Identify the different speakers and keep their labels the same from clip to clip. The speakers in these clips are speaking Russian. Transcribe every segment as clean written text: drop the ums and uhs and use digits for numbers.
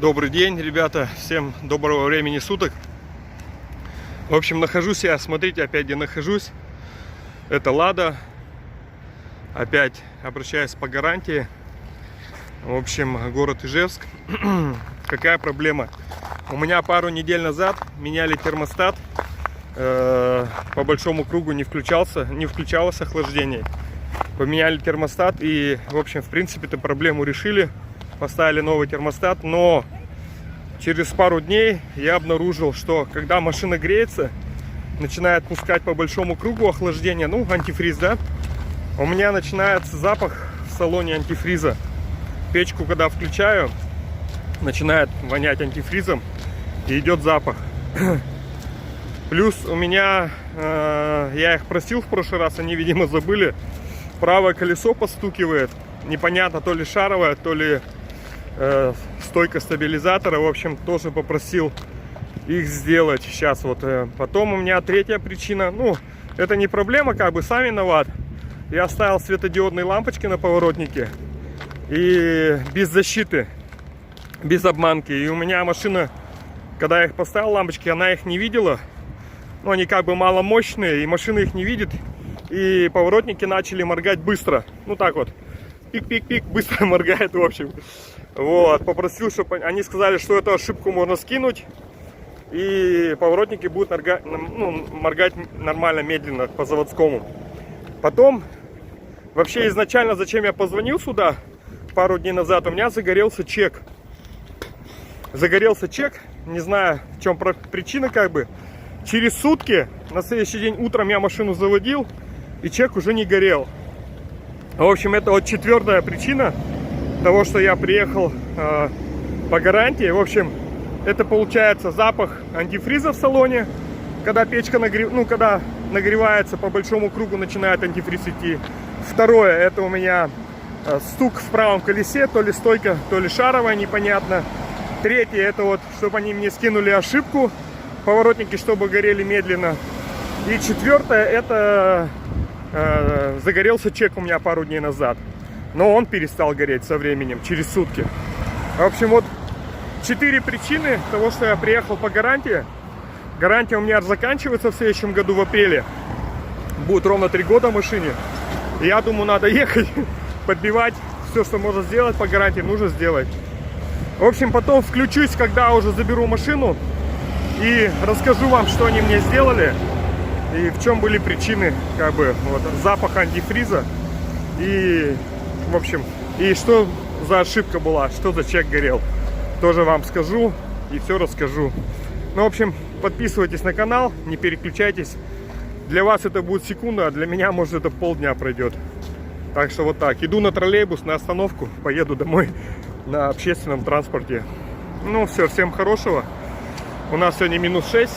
Speaker 1: Добрый день, ребята, всем доброго времени суток. В общем, нахожусь я, смотрите, опять где нахожусь. Это Лада. Опять обращаюсь по гарантии. В общем, город Ижевск. Какая проблема? У меня пару недель назад меняли термостат. По большому кругу не включалось охлаждение. Поменяли термостат и, в общем, в принципе, эту проблему решили. Поставили новый термостат, но через пару дней я обнаружил, что когда машина греется, начинает пускать по большому кругу охлаждение, ну, антифриз, да, у меня начинается запах в салоне антифриза. Печку, когда включаю, начинает вонять антифризом и идет запах. Плюс у меня, я их просил в прошлый раз, они, видимо, забыли, правое колесо постукивает. Непонятно, то ли шаровое, то ли стойка стабилизатора. В общем, тоже попросил их сделать. Сейчас вот. Потом у меня третья причина. Ну, это не проблема, как бы сам виноват. Я ставил светодиодные лампочки на поворотнике. И без защиты, без обманки. И у меня машина, когда я их поставил, лампочки, она их не видела. Ну, они как бы маломощные, и машина их не видит. И поворотники начали моргать быстро. Ну, так вот. Пик-пик-пик, быстро моргает, в общем. Вот, попросил, чтобы они сказали, что эту ошибку можно скинуть. И поворотники будут моргать нормально, медленно, по заводскому. Потом, вообще изначально, зачем я позвонил сюда пару дней назад, у меня загорелся чек. Загорелся чек, не знаю, в чем причина, как бы. Через сутки, на следующий день утром я машину заводил, и чек уже не горел. В общем, это вот четвертая причина того, что я приехал по гарантии. В общем, это получается запах антифриза в салоне, когда печка когда нагревается по большому кругу, начинает антифриз идти. Второе, это у меня стук в правом колесе, то ли стойка, то ли шаровая, непонятно. Третье, это вот, чтобы они мне скинули ошибку, поворотники, чтобы горели медленно. И четвертое, это загорелся чек у меня пару дней назад. Но он перестал гореть со временем, через сутки. В общем, вот 4 причины того, что я приехал по гарантии. Гарантия у меня заканчивается в следующем году, в апреле. Будет ровно 3 года машине. И я думаю, надо ехать, подбивать. Все, что можно сделать по гарантии, нужно сделать. В общем, потом включусь, когда уже заберу машину. И расскажу вам, что они мне сделали. И в чем были причины, как бы, вот, запаха антифриза. И, в общем, и что за ошибка была, что за чек горел. Тоже вам скажу и все расскажу. Ну, в общем, подписывайтесь на канал, не переключайтесь. Для вас это будет секунда, а для меня, может, это полдня пройдет. Так что вот так. Иду на троллейбус, на остановку, поеду домой на общественном транспорте. Ну, все, всем хорошего. У нас сегодня -6.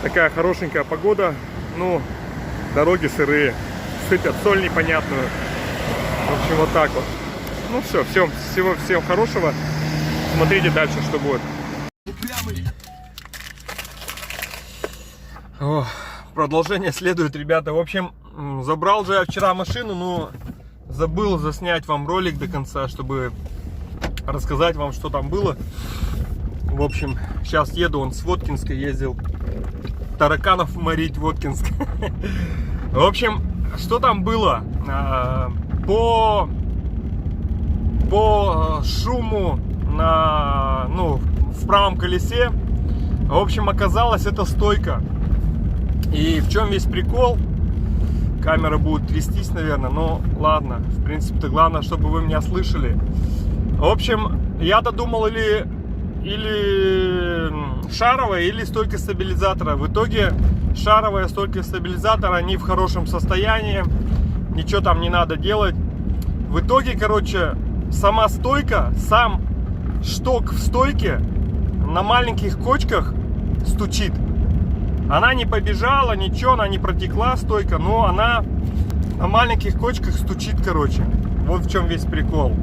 Speaker 1: Такая хорошенькая погода. Ну, дороги сырые. Сыпят соль непонятную. В общем, вот так вот. Ну все, всем хорошего. Смотрите дальше, что будет. О, продолжение следует, ребята. В общем, забрал же я вчера машину, но забыл заснять вам ролик до конца, чтобы рассказать вам, что там было. В общем, сейчас еду, он с Воткинска ездил. Тараканов морить в Воткинск. В общем, что там было? По шуму в правом колесе, в общем, оказалось, это стойка. И в чем весь прикол? Камера будет трястись, наверное, но ладно. В принципе-то главное, чтобы вы меня слышали. В общем, я-то думал, или шаровая, или стойка стабилизатора. В итоге шаровая, стойка стабилизатора, они в хорошем состоянии. Ничего там не надо делать. В итоге, короче, сама стойка, сам шток в стойке на маленьких кочках стучит. Она не побежала, ничего, она не протекла, стойка, но она на маленьких кочках стучит, короче. Вот в чем весь прикол.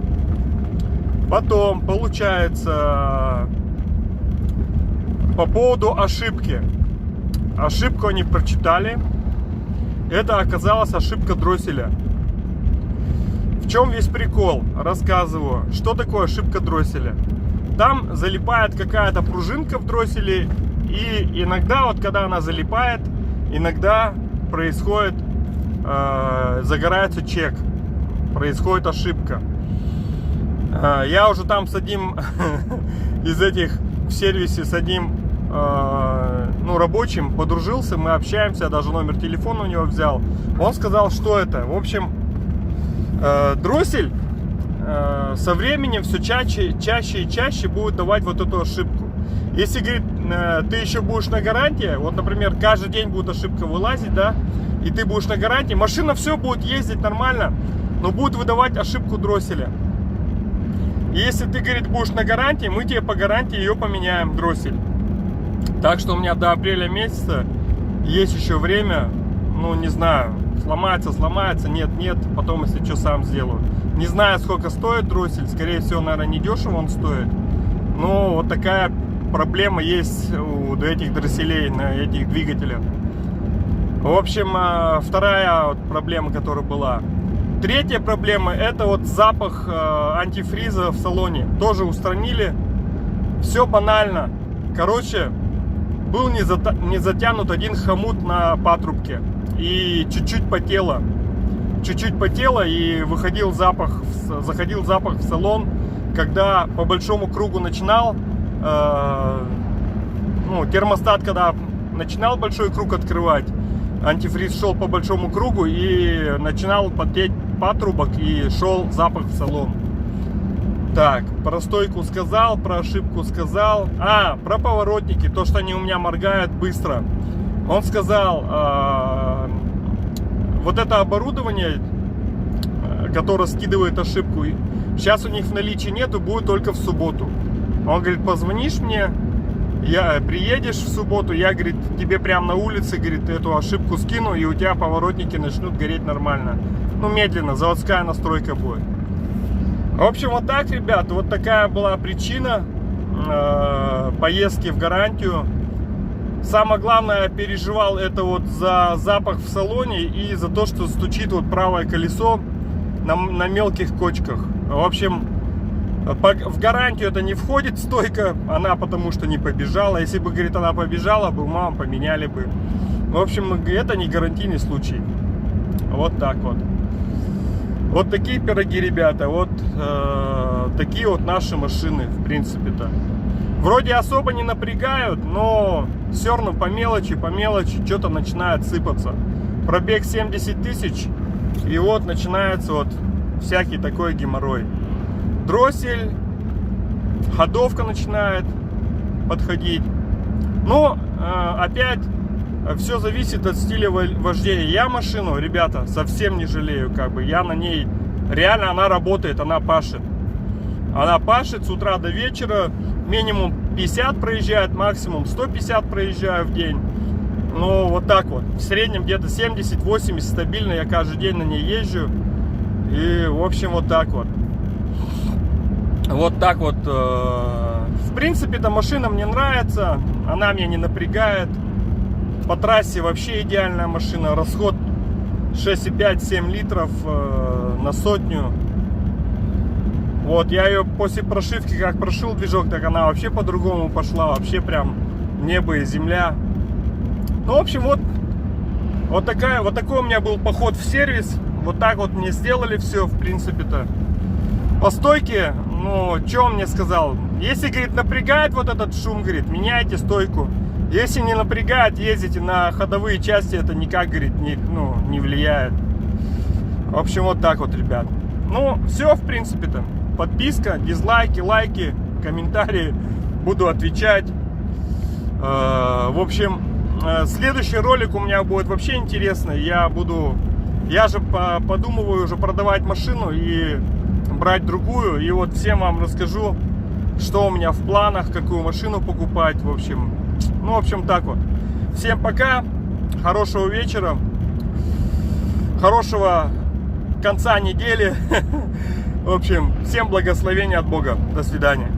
Speaker 1: Потом, получается, по поводу ошибки. Ошибку они прочитали. Это оказалась ошибка дросселя. В чем весь прикол? Рассказываю. Что такое ошибка дросселя? там залипает какая-то пружинка в дросселе, и иногда, вот когда она залипает, иногда происходит, загорается чек, происходит ошибка. Я уже там с одним из этих в сервисе, с одним рабочим подружился, мы общаемся, я даже номер телефона у него взял. Он сказал, что это. В общем, дроссель со временем все чаще и чаще будет давать вот эту ошибку. Если, говорит, ты еще будешь на гарантии, вот, например, каждый день будет ошибка вылазить, да, и ты будешь на гарантии, машина все будет ездить нормально, но будет выдавать ошибку дросселя. И если ты, говорит, будешь на гарантии, мы тебе по гарантии ее поменяем, дроссель. Так что у меня до апреля месяца есть еще время, ну, не знаю, сломается, нет, потом, если что, сам сделаю. Не знаю, сколько стоит дроссель, скорее всего, наверное, не дешево он стоит. Но вот такая проблема есть у этих дросселей на этих двигателях. В общем, вторая проблема, которая была. Третья проблема, это вот запах антифриза в салоне. Тоже устранили. Все банально. Короче, был не затянут один хомут на патрубке. И чуть-чуть потело. И заходил запах в салон, когда по большому кругу начинал, термостат, когда начинал большой круг открывать, антифриз шел по большому кругу и начинал потеть патрубок, и шел запах в салон. Так, про стойку сказал, про ошибку сказал. Про поворотники, то, что они у меня моргают быстро. Он сказал, вот это оборудование, которое скидывает ошибку, сейчас у них в наличии нету, будет только в субботу. Он говорит, позвонишь мне, приедешь в субботу, я, говорит, тебе прямо на улице, говорит, эту ошибку скину, и у тебя поворотники начнут гореть нормально. Ну, медленно, заводская настройка будет. В общем, вот так, ребят, вот такая была причина поездки в гарантию. Самое главное, я переживал это вот за запах в салоне и за то, что стучит вот правое колесо на мелких кочках. В общем, в гарантию это не входит стойка, она потому что не побежала. Если бы, говорит, она побежала бы, мам, поменяли бы. В общем, это не гарантийный случай. Вот так вот. Вот такие пироги, ребята. Вот такие вот наши машины, в принципе-то. Вроде особо не напрягают, но все равно по мелочи что-то начинает сыпаться. Пробег 70 тысяч, и вот начинается вот всякий такой геморрой. Дроссель, ходовка начинает подходить. Но опять все зависит от стиля вождения. Я машину, ребята, совсем не жалею, как бы. Я на ней, реально она работает, она пашет. Она пашет с утра до вечера. Минимум 50 проезжает, максимум 150 проезжаю в день. Ну, вот так вот. В среднем где-то 70-80 стабильно я каждый день на ней езжу. И, в общем, вот так вот. Вот так вот. В принципе, эта машина мне нравится. Она меня не напрягает. По трассе вообще идеальная машина. Расход 6,5-7 литров на сотню. Вот, я ее после прошивки, как прошил движок, так она вообще по-другому пошла. Вообще прям небо и земля. Ну, в общем, вот такой у меня был поход в сервис. Вот так вот мне сделали все, в принципе-то. По стойке, ну, что он мне сказал? Если, говорит, напрягает вот этот шум, говорит, меняйте стойку. Если не напрягает, ездите на ходовые части, это никак, говорит, не влияет. В общем, вот так вот, ребят. Ну, все, в принципе-то. Подписка, дизлайки, лайки, комментарии. Буду отвечать. В общем, следующий ролик у меня будет вообще интересный. Я же подумываю уже продавать машину и брать другую. И вот всем вам расскажу, что у меня в планах, какую машину покупать. В общем, так вот. Всем пока. Хорошего вечера. Хорошего конца недели. В общем, всем благословения от Бога. До свидания.